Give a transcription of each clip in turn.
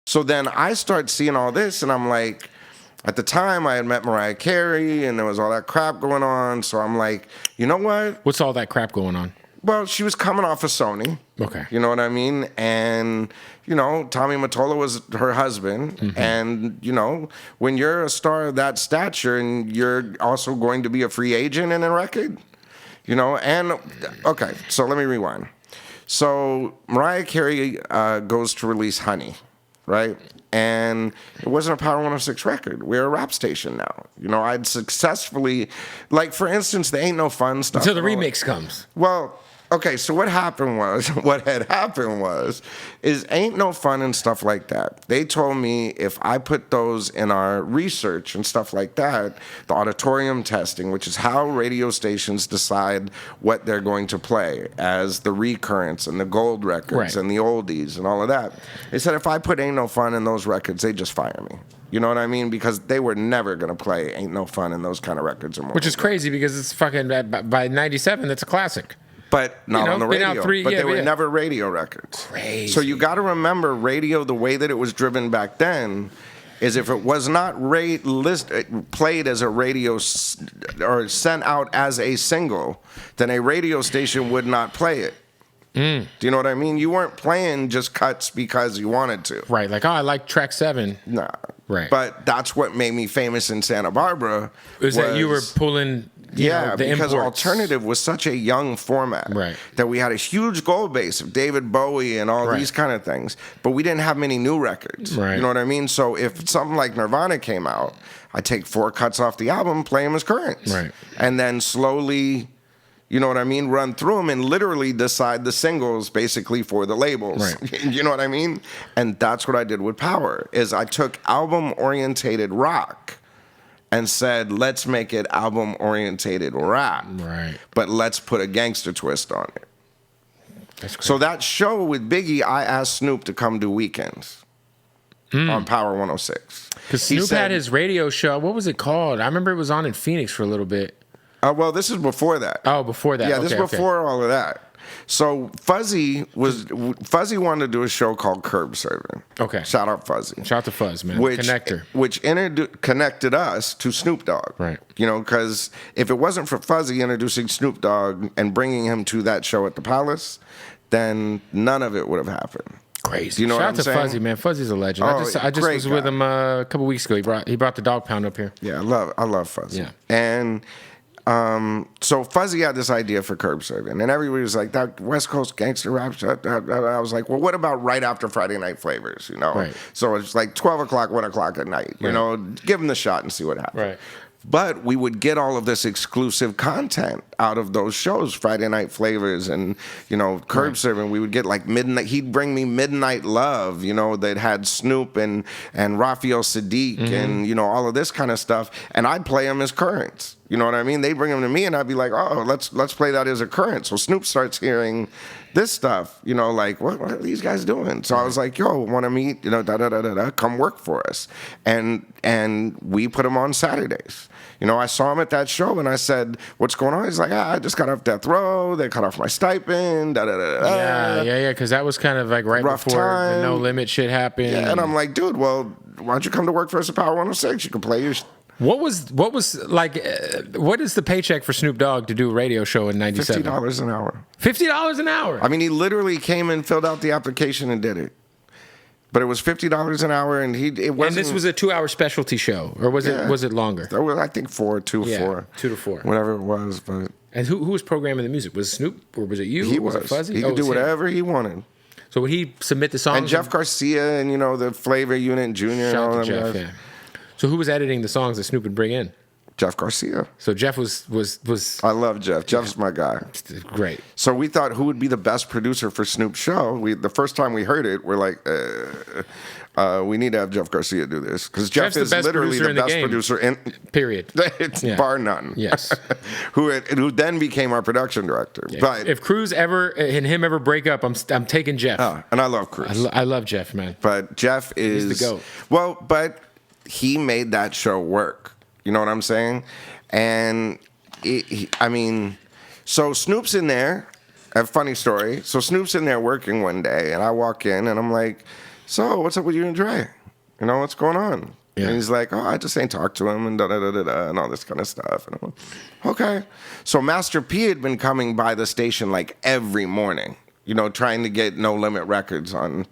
So then I start seeing all this, and I'm like, at the time I had met Mariah Carey, and there was all that crap going on. So I'm like, you know what? What's all that crap going on? Well, she was coming off of Sony. Okay. You know what I mean? And, Tommy Mottola was her husband. Mm-hmm. And, when you're a star of that stature and you're also going to be a free agent in a record, and, okay, so let me rewind. So Mariah Carey goes to release Honey, right? And it wasn't a Power 106 record. We're a rap station now. I'd successfully, like, for instance, the Ain't No Fun stuff. Until the remix comes. Well, okay, so what had happened was, Ain't No Fun and stuff like that. They told me if I put those in our research and stuff like that, the auditorium testing, which is how radio stations decide what they're going to play as the recurrents and the gold records and the oldies and all of that. They said if I put Ain't No Fun in those records, they just fire me. You know what I mean? Because they were never going to play Ain't No Fun in those kind of records. Which is crazy because it's fucking, by 97, that's a classic. But not on the radio. They were never radio records. Crazy. So you got to remember, radio, the way that it was driven back then, is if it was not played as a radio or sent out as a single, then a radio station would not play it. Do you know what I mean? You weren't playing just cuts because you wanted to. Right. Like, I like track 7. Nah. Right. But that's what made me famous in Santa Barbara. Was that you were pulling... the because imports. alternative was such a young format that we had a huge gold base of David Bowie and all these kind of things, but we didn't have many new records. Right. You know what I mean? So if something like Nirvana came out, I'd take 4 cuts off the album, play them as currents, and then slowly, you know what I mean, run through them and literally decide the singles basically for the labels. Right. You know what I mean? And that's what I did with Power. Is I took album-orientated rock and said, let's make it album-orientated rap. Right. But let's put a gangster twist on it. That's crazy. So that show with Biggie, I asked Snoop to come do weekends on Power 106. Because Snoop had his radio show. What was it called? I remember it was on in Phoenix for a little bit. Well, this is before that. Oh, before that. Yeah, this is before all of that. So Fuzzy wanted to do a show called Curb Serving. Okay. Shout out Fuzzy. Shout out to Fuzz, man. Connector. Which connected us to Snoop Dogg. Right. Because if it wasn't for Fuzzy introducing Snoop Dogg and bringing him to that show at the Palace, then none of it would have happened. Crazy. You know Shout what out I'm to saying? Fuzzy, man. Fuzzy's a legend. Oh, I just was with him a couple weeks ago. He brought the Dog Pound up here. Yeah, I love Fuzzy. Yeah. And so Fuzzy had this idea for Curb Serving, and everybody was like, that West Coast gangster rap shit. I was like, well, what about right after Friday Night Flavors, Right. So it's like 12 o'clock, 1 o'clock at night, give them the shot and see what happens. Right. But we would get all of this exclusive content out of those shows, Friday Night Flavors and, Curb Serving. We would get like midnight. He'd bring me Midnight Love, that had Snoop and Raphael Sadiq and, all of this kind of stuff. And I'd play them as currents. You know what I mean? They'd bring them to me and I'd be like, oh, let's play that as a current. So Snoop starts hearing this stuff, like, what are these guys doing? So I was like, yo, want to meet, come work for us. And we put him on Saturdays. I saw him at that show and I said, what's going on? He's like, I just got off death row. They cut off my stipend. Yeah, because that was kind of like right rough before time. the No Limit shit happened. Yeah, and I'm like, dude, well, why don't you come to work for us at Power 106? You can play your... What was like? What is the paycheck for Snoop Dogg to do a radio show in '97? $50 an hour. $50 an hour. I mean, he literally came and filled out the application and did it. But it was $50 an hour, and it wasn't. And this was a 2-hour specialty show, or was it longer? There was, I think, 4 to 4, 2 to 4, whatever it was. But and who was programming the music? Was it Snoop or was it you? He was. It Fuzzy? He could do whatever he wanted. So would he submit the songs? And Jeff Garcia and the Flavor Unit Jr. Shout and all out to them Jeff. guys. Yeah. So who was editing the songs that Snoop would bring in? Jeff Garcia. So Jeff was. I love Jeff. Jeff's my guy. Great. So we thought who would be the best producer for Snoop's show. The first time we heard it, we're like, we need to have Jeff Garcia do this because Jeff is literally the best producer in period. It's bar none. Yes. who then became our production director. Yeah. But if Cruz ever break up, I'm taking Jeff. And I love Cruz. I love Jeff, man. But Jeff is He's the GOAT. Well, but he made that show work. You know what I'm saying? And so Snoop's in there. A funny story. So Snoop's in there working one day, and I walk in, and I'm like, so what's up with you and Dre? You know, what's going on? Yeah. And he's like, oh, I just ain't talked to him and da-da-da-da-da and all this kind of stuff. And I'm like, okay. So Master P had been coming by the station like every morning, you know, trying to get No Limit Records on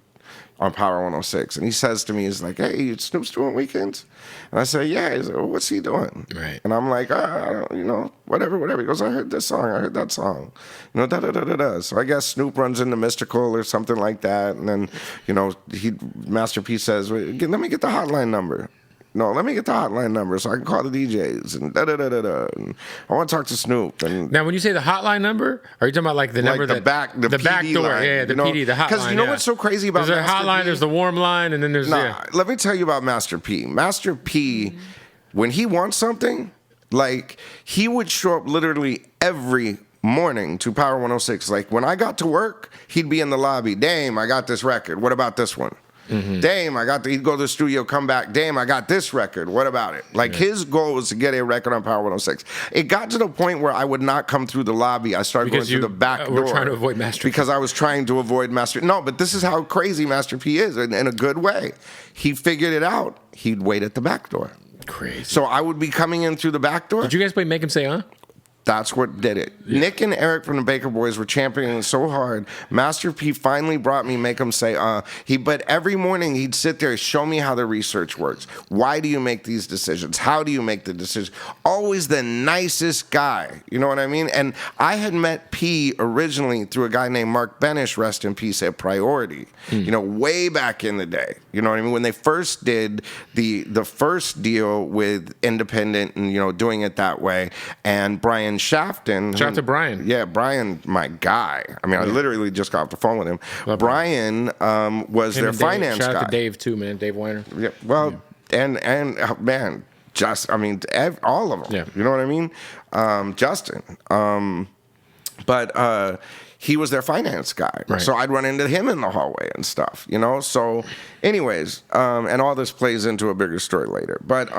Power 106. And he says to me, he's like, hey, Snoop's doing weekends? And I say, yeah. He's like, well, what's he doing? Right. And I'm like, I don't, you know, whatever. He goes, I heard this song. I heard that song. You know, da-da-da-da-da. So I guess Snoop runs into Mystical or something like that. And then, you know, Master P says, let me get the hotline number. No, let me get the hotline number so I can call the DJs and da-da-da-da-da. And I want to talk to Snoop. And now, when you say the hotline number, are you talking about like the number the back the back PD door? line, Yeah, the you know? PD, the hotline. Because you know what's so crazy about there's a Master hotline, P? there's the warm line, and then there's Let me tell you about Master P. Master P, when he wants something, like he would show up literally every morning to Power 106. Like when I got to work, he'd be in the lobby. Dame, I got this record. What about this one? Dame, he'd go to the studio, come back. Dame, I got this record. What about it? Like his goal was to get a record on Power 106. It got to the point where I would not come through the lobby. I started going through the back door. We're trying to avoid Master P. Because I was trying to avoid Master. No, but this is how crazy Master P is in a good way. He figured it out. He'd wait at the back door. Crazy. So I would be coming in through the back door. Did you guys play Make Him Say, huh? That's what did it. Yeah. Nick and Eric from the Baker Boys were championing so hard. Master P finally brought me Make Him Say, But every morning he'd sit there, show me how the research works. Why do you make these decisions? How do you make the decisions? Always the nicest guy. You know what I mean? And I had met P originally through a guy named Mark Benish, rest in peace, at Priority. You know, way back in the day. You know what I mean? When they first did the first deal with Independent and, you know, doing it that way. And Brian Shafton. Shout out to Brian. Yeah, Brian, my guy. I mean, I literally just got off the phone with him. Brian was their finance guy. Shout out to Dave, too, man. Dave Weiner. Yeah, well, and man, all of them. Yeah. You know what I mean? Justin. But he was their finance guy. Right. So I'd run into him in the hallway and stuff, you know? So anyways, and all this plays into a bigger story later. But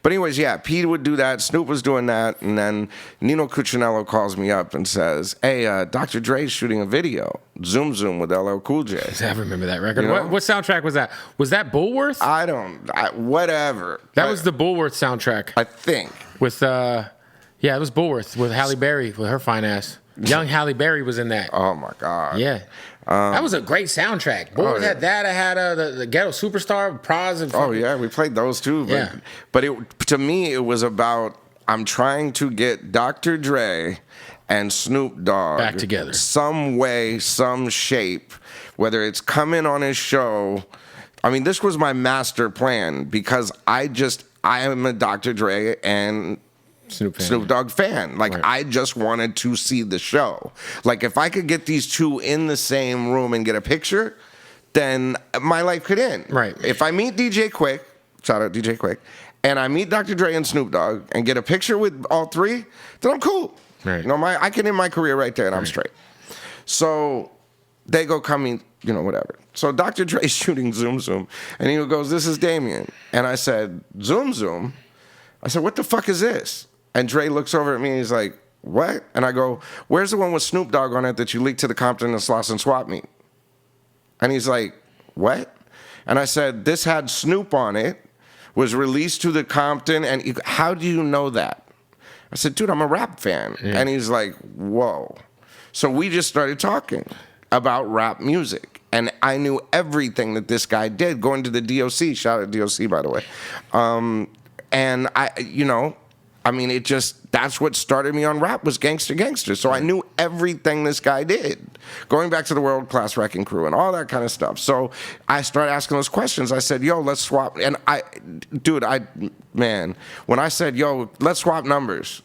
anyways, yeah, Pete would do that. Snoop was doing that. And then Nino Cuccinello calls me up and says, hey, Dr. Dre's shooting a video. Zoom Zoom with LL Cool J. I remember that record. You know? What soundtrack was that? Was that Bullworth? Whatever. That was the Bullworth soundtrack. I think. With, it was Bullworth with Halle Berry, with her fine ass. Young Halle Berry was in that. Oh, my God. Yeah. That was a great soundtrack. Bullworth had that. I had the Ghetto Superstar, Praz. And oh, yeah. We played those, too. But to me, it was about, I'm trying to get Dr. Dre and Snoop Dogg back together. Some way, some shape, whether it's coming on his show. I mean, this was my master plan because I am a Dr. Dre and Snoop Dogg fan. Like, right. I just wanted to see the show. Like, if I could get these two in the same room and get a picture, then my life could end. Right. If I meet DJ Quick, shout out DJ Quick, and I meet Dr. Dre and Snoop Dogg and get a picture with all three, then I'm cool. Right. You know, I can end my career right there and I'm straight. So they go coming, you know, whatever. So Dr. Dre's shooting Zoom Zoom, and he goes, this is Damien. And I said, Zoom Zoom? I said, what the fuck is this? And Dre looks over at me and he's like, what? And I go, where's the one with Snoop Dogg on it that you leaked to the Compton and Slauson swap meet? And he's like, what? And I said, this had Snoop on it, was released to the Compton, and how do you know that? I said, dude, I'm a rap fan. Yeah. And he's like, whoa. So we just started talking about rap music. And I knew everything that this guy did, going to the DOC. Shout out DOC, by the way. And that's what started me on rap, was Gangsta Gangster. So I knew everything this guy did, going back to the World Class Wrecking Crew and all that kind of stuff. So I started asking those questions. I said, yo, let's swap. And when I said, yo, let's swap numbers,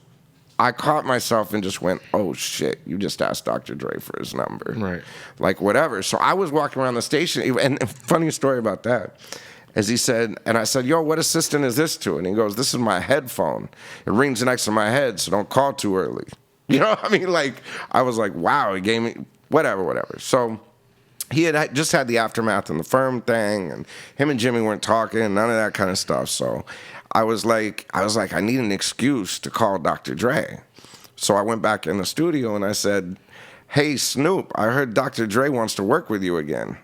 I caught myself and just went, oh shit, you just asked Dr. Dre for his number. Right. Like, whatever. So I was walking around the station, and a funny story about that. As he said, and I said, yo, what assistant is this to? And he goes, this is my headphone. It rings next to my head, so don't call too early. You know what I mean? Like, I was like, wow, he gave me, whatever. So he had just had the Aftermath and the Firm thing, and him and Jimmy weren't talking, none of that kind of stuff. So I was like, I need an excuse to call Dr. Dre. So I went back in the studio and I said, hey, Snoop, I heard Dr. Dre wants to work with you again.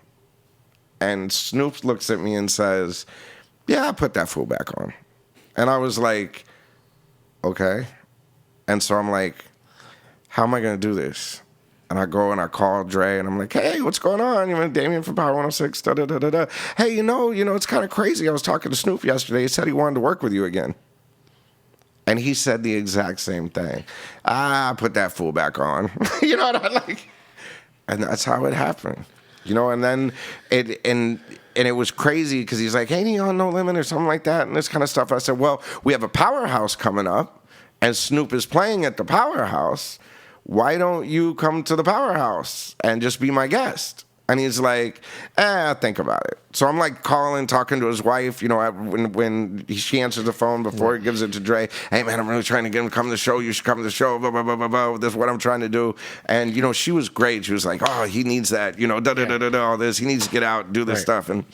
And Snoop looks at me and says, yeah, I put that fool back on. And I was like, okay. And so I'm like, how am I going to do this? And I go and I call Dre and I'm like, hey, what's going on? You know, Damien from Power 106, da-da-da-da-da. Hey, you know, it's kind of crazy. I was talking to Snoop yesterday. He said he wanted to work with you again. And he said the exact same thing. Put that fool back on. You know what I like? And that's how it happened. You know, and then it was crazy because he's like, hey, you on No Limit or something like that and this kind of stuff. I said, well, we have a Powerhouse coming up and Snoop is playing at the Powerhouse. Why don't you come to the Powerhouse and just be my guest? And he's like, think about it. So I'm like talking to his wife, you know, when she answers the phone before he gives it to Dre. Hey, man, I'm really trying to get him to come to the show. You should come to the show, blah, blah, blah, blah, blah. This is what I'm trying to do. And, you know, she was great. She was like, oh, he needs that, you know, da-da-da-da-da, all this. He needs to get out, do this stuff. And,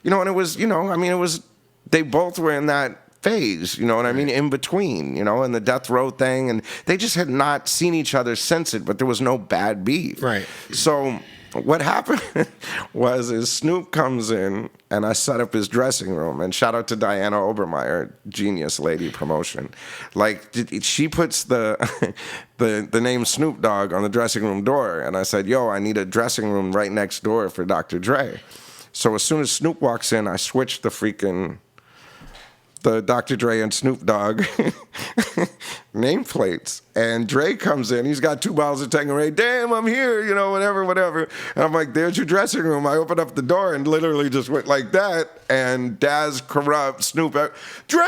you know, and it was, you know, I mean, it was, they both were in that phase, you know what I mean, in between, you know, and the death row thing. And they just had not seen each other since it, but there was no bad beef. Right. So what happened is Snoop comes in and I set up his dressing room, and shout out to Diana Obermeyer, genius lady promotion. Like she puts the name Snoop Dogg on the dressing room door, and I said, yo, I need a dressing room right next door for Dr. Dre. So as soon as Snoop walks in, I switched the Dr. Dre and Snoop Dogg nameplates. And Dre comes in. He's got 2 bottles of Tanqueray. Damn, I'm here, you know, whatever. And I'm like, there's your dressing room. I opened up the door and literally just went like that. And Daz, Corrupt, Snoop, Dre!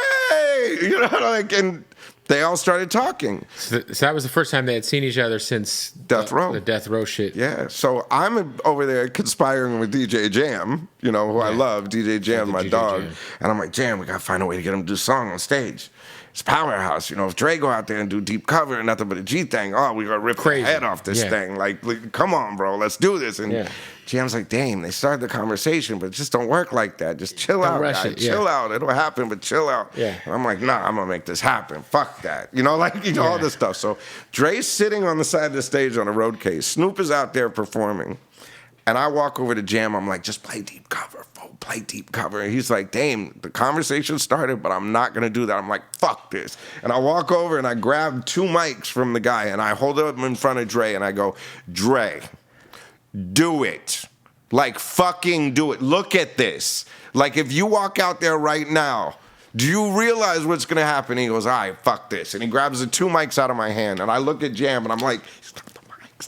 You know, like, and they all started talking. So that was the first time they had seen each other since Death Row. The Death Row shit. Yeah. So I'm over there conspiring with DJ Jam, you know, who I love. DJ Jam, my dog. Jam. And I'm like, Jam, we got to find a way to get him to do a song on stage. It's Powerhouse. You know, if Dre go out there and do deep cover and nothing but a G thing, we got to rip the head off this thing. Like, come on, bro, let's do this. And Jam's like, damn, they started the conversation, but it just don't work like that. Just chill out, guys. Chill out. It'll happen, but chill out. Yeah. And I'm like, nah, I'm going to make this happen. Fuck that. You know, like, you know, all this stuff. So Dre's sitting on the side of the stage on a road case. Snoop is out there performing. And I walk over to Jam. I'm like, just play deep cover, play deep cover. And he's like, damn, the conversation started, but I'm not going to do that. I'm like, fuck this. And I walk over and I grab 2 mics from the guy and I hold them in front of Dre and I go, Dre, do it. Like, fucking do it. Look at this. Like, if you walk out there right now, do you realize what's going to happen? He goes, all right, fuck this. And he grabs the 2 mics out of my hand. And I look at Jam and I'm like,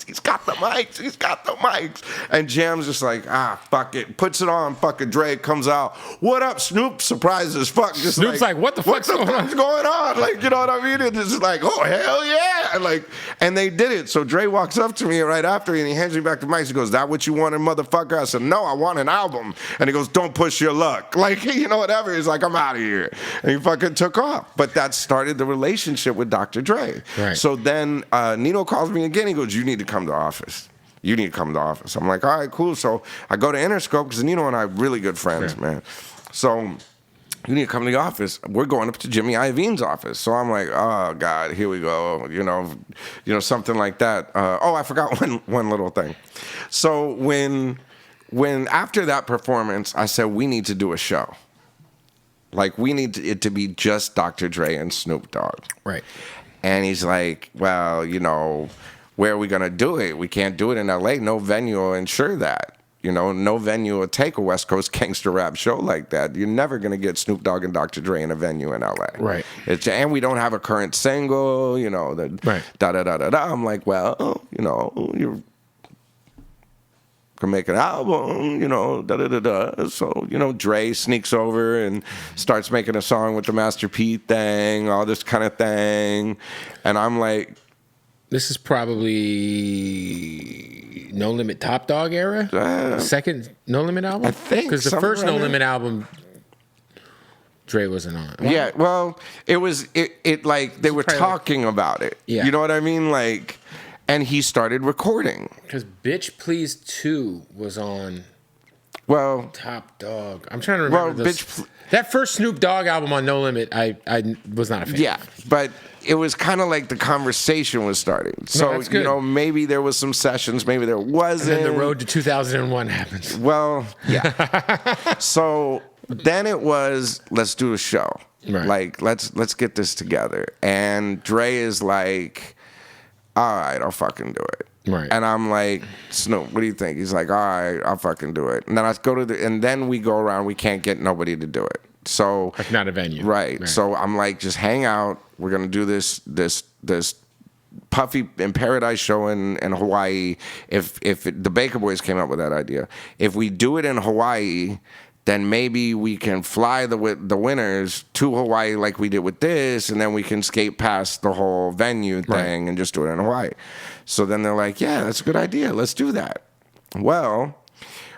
he's got the mics. And Jam's just like, fuck it. Puts it on, fucking Dre comes out. What up, Snoop? Surprised as fuck. Just Snoop's like, what the fuck's going on? Like, you know what I mean? It's just like, oh, hell yeah. And they did it. So Dre walks up to me right after and he hands me back the mics. He goes, that what you wanted, motherfucker? I said, no, I want an album. And he goes, don't push your luck. Like, you know, whatever. He's like, I'm out of here. And he fucking took off. But that started the relationship with Dr. Dre. Right. So then Nino calls me again. He goes, you need to come to office. You need to come to office. I'm like, all right, cool. So I go to Interscope because Nino and I are really good friends, man. So you need to come to the office. We're going up to Jimmy Iovine's office. So I'm like, oh God, here we go. You know, something like that. I forgot one little thing. So when after that performance, I said we need to do a show. Like we need it to be just Dr. Dre and Snoop Dogg. Right. And he's like, well, you know, where are we going to do it? We can't do it in L.A. No venue will ensure that. You know, no venue will take a West Coast gangster rap show like that. You're never going to get Snoop Dogg and Dr. Dre in a venue in L.A. Right. And we don't have a current single, you know, da-da-da-da-da. I'm like, well, you know, you can make an album, you know, da-da-da-da. So, you know, Dre sneaks over and starts making a song with the Master P thing, all this kind of thing. And I'm like, this is probably No Limit Top Dog era? Second No Limit album? I think. Because the first No Limit album, Dre wasn't on. Yeah, well, it was, it like, they were talking about it. Yeah. You know what I mean? Like, and he started recording. Because Bitch Please 2 was on. Well, Top Dog. I'm trying to remember well, this. That first Snoop Dogg album on No Limit, I was not a fan. Yeah, but it was kind of like the conversation was starting. So, that's good. you know, maybe there was some sessions, maybe there wasn't. And then the road to 2001 happens. Well, yeah. So then it was, let's do a show. Right. Like, let's get this together. And Dre is like, all right, I'll fucking do it. Right. And I'm like, Snoop, what do you think? He's like, all right, I'll fucking do it. And then I go to and then we go around, we can't get nobody to do it. So like not a venue. Right. So I'm like, just hang out. We're gonna do this Puffy in Paradise show in Hawaii. If the Baker Boys came up with that idea, if we do it in Hawaii, then maybe we can fly the winners to Hawaii like we did with this, and then we can skate past the whole venue thing and just do it in Hawaii. So then they're like, yeah, that's a good idea. Let's do that. Well,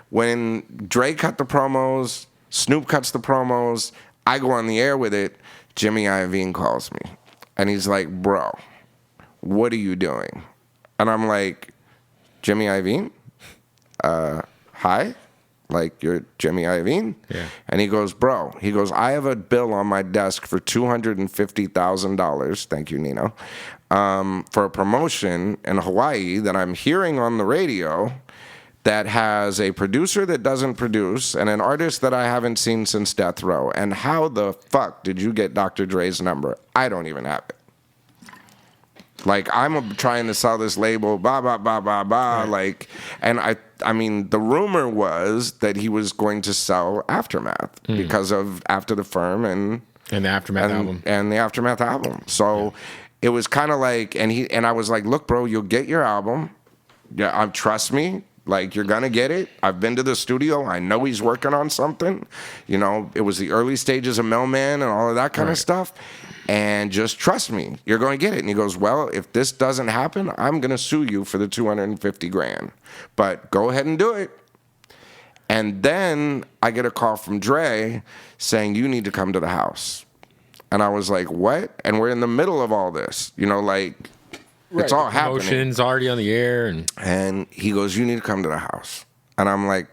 when Dre cut the promos, Snoop cuts the promos, I go on the air with it, Jimmy Iovine calls me. And he's like, bro, what are you doing? And I'm like, Jimmy Iovine? Hi? Like, you're Jimmy Iovine? Yeah. And he goes, bro, I have a bill on my desk for $250,000. Thank you, Nino. For a promotion in Hawaii that I'm hearing on the radio that has a producer that doesn't produce and an artist that I haven't seen since Death Row. And how the fuck did you get Dr. Dre's number? I don't even have it. Like, I'm trying to sell this label, blah, blah, blah, blah, blah. Right. Like, and I mean, the rumor was that he was going to sell Aftermath because of After the Firm and the Aftermath album. And the Aftermath album. So it was kind of like, and I was like, look, bro, you'll get your album. Yeah, trust me. Like, you're going to get it. I've been to the studio. I know he's working on something. You know, it was the early stages of Mailman and all of that kind of stuff. And just trust me, you're going to get it. And he goes, well, if this doesn't happen, I'm going to sue you for the $250,000. But go ahead and do it. And then I get a call from Dre saying, you need to come to the house. And I was like, what? And we're in the middle of all this. You know, like, it's all happening. Promotion's already on the air. And he goes, you need to come to the house. And I'm like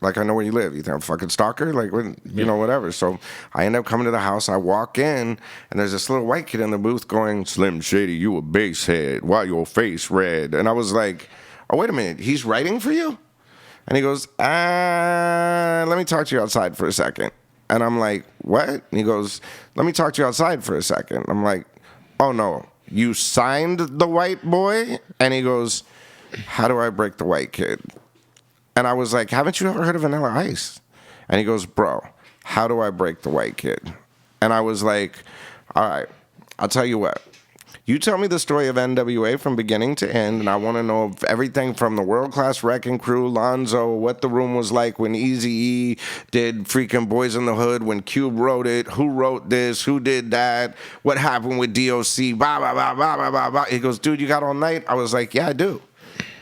I know where you live. You think I'm a fucking stalker? Like, you know, whatever. So I end up coming to the house. I walk in, and there's this little white kid in the booth going, Slim Shady, you a basshead. Why your face red? And I was like, oh, wait a minute. He's writing for you? And he goes, let me talk to you outside for a second. And I'm like, what? And he goes, let me talk to you outside for a second. I'm like, oh, no. You signed the white boy? And he goes, how do I break the white kid? And I was like, haven't you ever heard of Vanilla Ice? And he goes, bro, how do I break the white kid? And I was like, all right, I'll tell you what. You tell me the story of NWA from beginning to end, and I want to know everything from the World Class Wrecking Crew, Lonzo, what the room was like when Eazy-E did freaking Boys in the Hood, when Cube wrote it, who wrote this, who did that, what happened with DOC, blah, blah, blah, blah, blah, blah, blah. He goes, dude, you got all night? I was like, yeah, I do.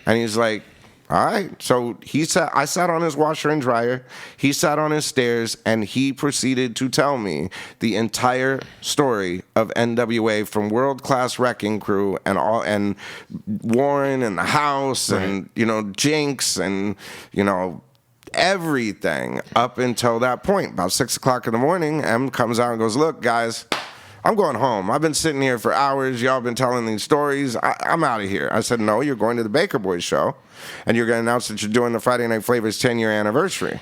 And he's like, all right. So I sat on his washer and dryer. He sat on his stairs, and he proceeded to tell me the entire story of NWA from World Class Wrecking Crew and Warren and the House and, you know, Jinx and, you know, everything up until that point. About 6 o'clock in the morning, M comes out and goes, look, guys, I'm going home. I've been sitting here for hours. Y'all been telling these stories. I'm out of here. I said, no, you're going to the Baker Boys show, and you're going to announce that you're doing the Friday Night Flavors 10-year anniversary.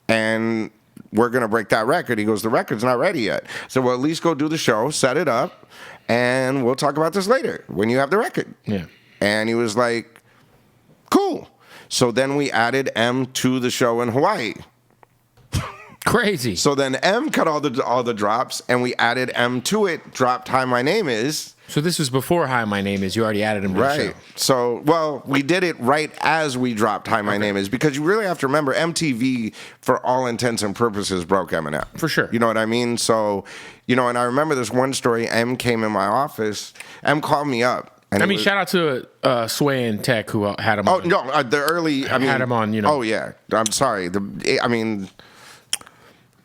And we're going to break that record. He goes, the record's not ready yet. So we'll at least go do the show, set it up, and we'll talk about this later when you have the record. Yeah. And he was like, cool. So then we added M to the show in Hawaii. Crazy. So then M cut all the drops, and we added M to it, dropped Hi, My Name Is. So this was before Hi, My Name Is. You already added him to the show. Right. So, well, we did it right as we dropped Hi, My Name Is, because you really have to remember MTV, for all intents and purposes, broke Eminem. For sure. You know what I mean? So, you know, and I remember this one story. M came in my office. M called me up. And I mean, shout out to Sway and Tech, who had him on. Oh, no, the early... I mean, had him on, you know. Oh, yeah. I'm sorry.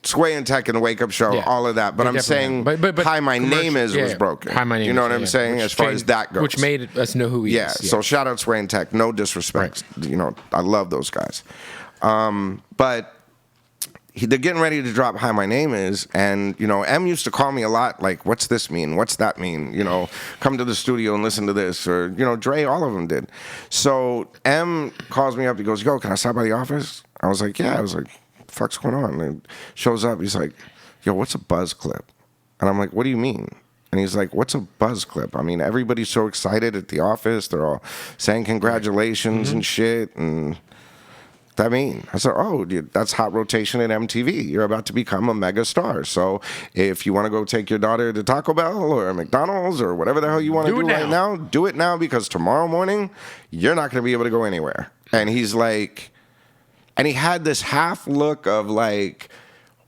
Sway and Tech and the Wake Up Show, all of that. But I'm saying but Hi, My Name Is was broken. Hi, My Name Is. You know what I'm saying? As far as that goes. Which made us know who he is. Yeah, so shout out Sway and Tech. No disrespect. Right. You know, I love those guys. But they're getting ready to drop Hi, My Name Is, and, you know, M used to call me a lot, like, what's this mean? What's that mean? You know, come to the studio and listen to this, or, you know, Dre, all of them did. So M calls me up, he goes, yo, can I stop by the office? I was like, yeah. I was like, what the fuck's going on? And shows up, he's like, yo, what's a buzz clip? And I'm like, what do you mean? And he's like, what's a buzz clip? I mean, everybody's so excited at the office, they're all saying congratulations and shit, and... I mean, I said, oh, dude, that's hot rotation at MTV. You're about to become a mega star. So if you want to go take your daughter to Taco Bell or McDonald's or whatever the hell you want to do right now, do it now, because tomorrow morning, you're not going to be able to go anywhere. And he's like, and he had this half look of like,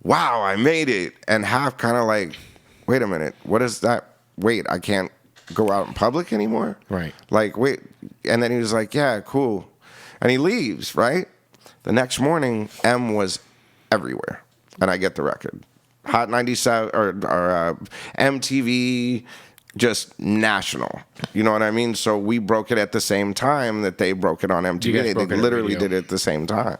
wow, I made it. And half kind of like, wait a minute, what is that? Wait, I can't go out in public anymore? Right. Like, wait. And then he was like, yeah, cool. And he leaves, right? The next morning, M was everywhere, and I get the record. Hot 97 or MTV, just national. You know what I mean? So we broke it at the same time that they broke it on MTV. They literally did it at the same time.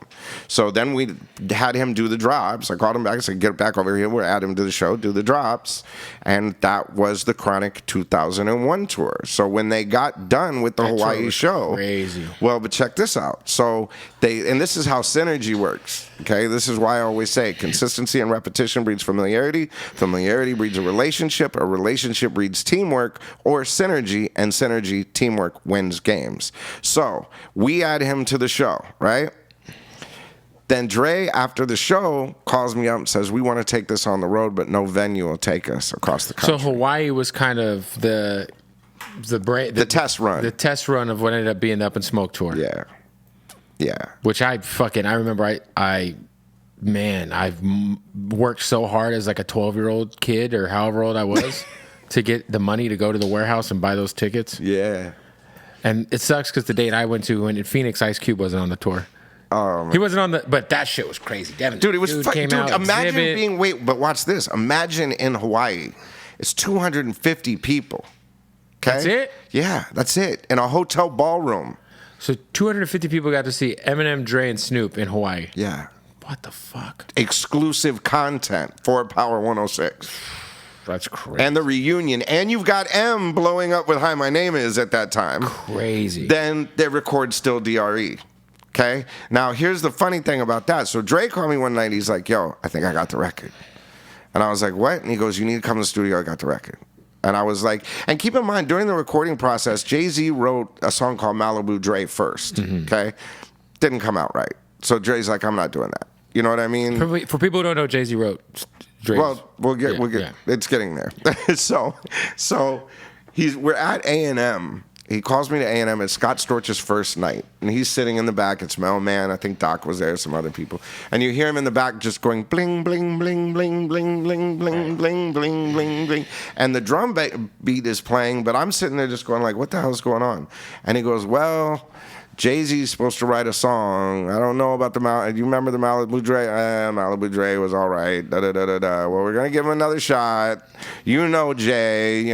So then we had him do the drops. I called him back. I said, get back over here. We'll add him to the show, do the drops. And that was the Chronic 2001 tour. So when they got done with the Hawaii show. Crazy. Well, but check this out. So and this is how synergy works. Okay? This is why I always say consistency and repetition breeds familiarity. Familiarity breeds a relationship breeds teamwork, or synergy, and synergy, teamwork wins games. So we add him to the show, right? Then Dre, after the show, calls me up and says, we want to take this on the road, but no venue will take us across the country. So Hawaii was kind of the test run. The test run of what ended up being the Up in Smoke tour. Yeah. Yeah. Which I remember I've worked so hard as like a 12-year-old kid or however old I was to get the money to go to the warehouse and buy those tickets. Yeah. And it sucks because the date I went to in Phoenix, Ice Cube wasn't on the tour. He wasn't on but that shit was crazy. Dude, it was fucking. Dude, imagine but watch this. Imagine in Hawaii, it's 250 people. Okay? That's it? Yeah, that's it. In a hotel ballroom. So 250 people got to see Eminem, Dre, and Snoop in Hawaii. Yeah. What the fuck? Exclusive content for Power 106. That's crazy. And the reunion. And you've got M blowing up with Hi, My Name Is at that time. Crazy. Then they record Still DRE. Okay? Now, here's the funny thing about that. So Dre called me one night. He's like, yo, I think I got the record. And I was like, what? And he goes, you need to come to the studio. I got the record. And I was like, and keep in mind, during the recording process, JayZ wrote a song called Malibu Dre first. Okay? Didn't come out right. So Dre's like, I'm not doing that. You know what I mean? For people who don't know, JayZ wrote Dre's. Well, we'll get. It's getting there. so we're at A&M. He calls me to A&M. It's Scott Storch's first night, and he's sitting in the back. It's Mel Man. I think Doc was there. Some other people, and you hear him in the back just going bling bling bling bling bling bling bling bling bling bling bling, and the drum beat is playing, but I'm sitting there just going like, what the hell's going on? And he goes, well, JayZ's supposed to write a song. I don't know about do you remember the Malibu Dre? Malibu Dre was all right. Da, da, da, da, da. Well, we're going to give him another shot. You know Jay,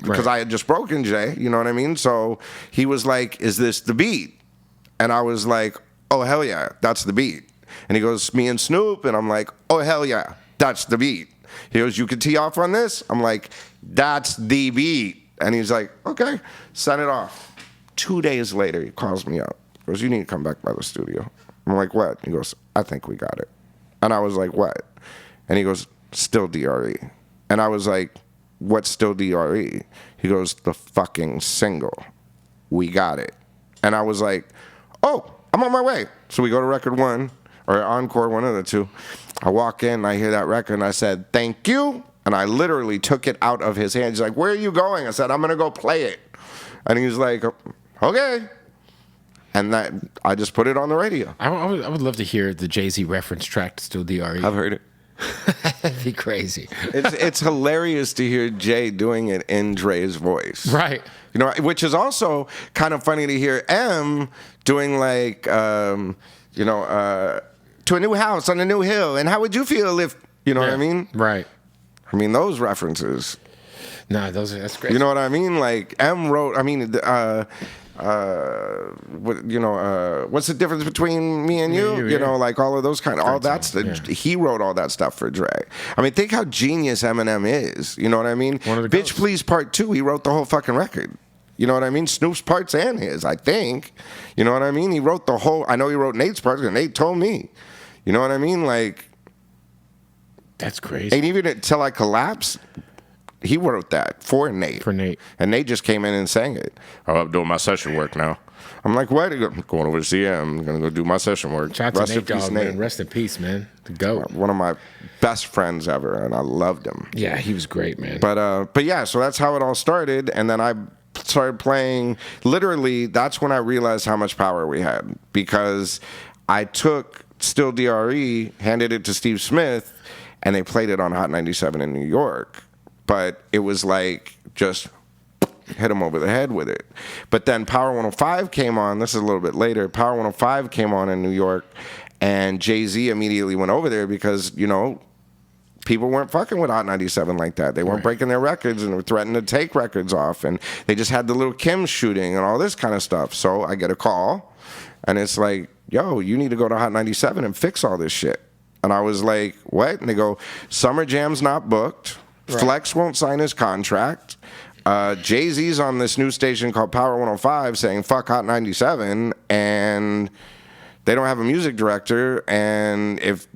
because I had just broken Jay, you know what I mean? So he was like, is this the beat? And I was like, oh, hell yeah, that's the beat. And he goes, me and Snoop. And I'm like, oh, hell yeah, that's the beat. He goes, you can tee off on this? I'm like, that's the beat. And he's like, okay, send it off. 2 days later, he calls me up. He goes, you need to come back by the studio. I'm like, what? He goes, I think we got it. And I was like, what? And he goes, Still DRE. And I was like, what's Still DRE? He goes, the fucking single. We got it. And I was like, oh, I'm on my way. So we go to record one, or encore, one of the two. I walk in, I hear that record, and I said, thank you. And I literally took it out of his hand. He's like, where are you going? I said, I'm going to go play it. And he's like, okay. And that I just put it on the radio. I would love to hear the JayZ reference track to Still DRE. I've heard it. That'd be crazy. It's hilarious to hear Jay doing it in Dre's voice. Right. Which is also kind of funny to hear M doing like, to a new house on a new hill. And how would you feel if, what I mean? Right. I mean, those references. No, that's great. You know what I mean? Like M wrote, what's the difference between me and you? You know, like all of those kind of, all that's, he wrote all that stuff for Dre. I mean, think how genius Eminem is. You know what I mean? Bitch Please Part 2, he wrote the whole fucking record. You know what I mean? Snoop's parts and his, I think. You know what I mean? He wrote the whole, I know he wrote Nate's parts, and Nate told me. You know what I mean? Like, that's crazy. And even Till I Collapse, he wrote that for Nate. For Nate. And Nate just came in and sang it. Oh, I'm doing my session work now. I'm like, what? I'm going over to see him. I'm going to go do my session work. Shout out to Nate, Dogg, man. Rest in peace, man. The GOAT. One of my best friends ever, and I loved him. Yeah, he was great, man. But yeah, so that's how it all started. And then I started playing. Literally, that's when I realized how much power we had. Because I took Still DRE, handed it to Steve Smith, and they played it on Hot 97 in New York. But it was like just hit him over the head with it. But then Power 105 came on. This is a little bit later. Power 105 came on in New York, and JayZ immediately went over there because, you know, people weren't fucking with Hot 97 like that. They weren't breaking their records and were threatening to take records off. And they just had the Little Kim shooting and all this kind of stuff. So I get a call, and it's like, yo, you need to go to Hot 97 and fix all this shit. And I was like, what? And they go, Summer Jam's not booked. Right. Flex won't sign his contract. JayZ's on this new station called Power 105 saying fuck Hot 97, and they don't have a music director, and if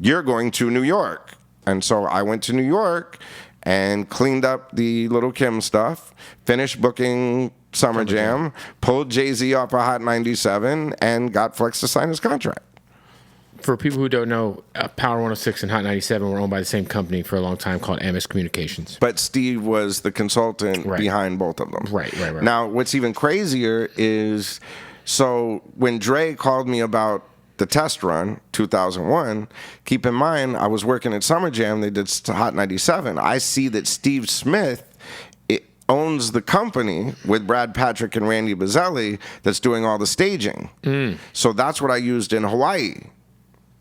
you're going to New York. And so I went to New York and cleaned up the Little Kim stuff, finished booking Summer Jam, pulled JayZ off of Hot 97, and got Flex to sign his contract. For people who don't know, Power 106 and Hot 97 were owned by the same company for a long time called MS Communications. But Steve was the consultant behind both of them. Right. Now, what's even crazier is, so when Dre called me about the test run, 2001, keep in mind, I was working at Summer Jam. They did Hot 97. I see that Steve Smith owns the company with Brad Patrick and Randy Bazzelli that's doing all the staging. So that's what I used in Hawaii.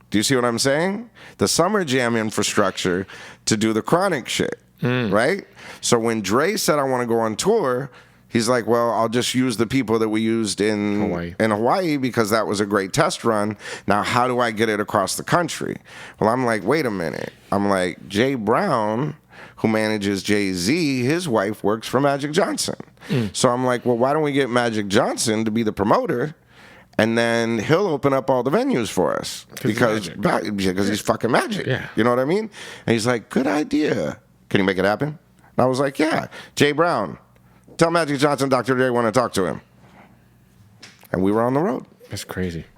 Do you see what I'm saying? The Summer Jam infrastructure to do the Chronic shit, right? So when Dre said, I want to go on tour, he's like, well, I'll just use the people that we used in Hawaii because that was a great test run. Now, how do I get it across the country? Well, I'm like, wait a minute. I'm like, Jay Brown, who manages JayZ, his wife works for Magic Johnson. So I'm like, well, why don't we get Magic Johnson to be the promoter? And then he'll open up all the venues for us because he's fucking Magic. Yeah. You know what I mean? And he's like, good idea. Can you make it happen? And I was like, yeah. Jay Brown, tell Magic Johnson Dr. Dre want to talk to him. And we were on the road. That's crazy.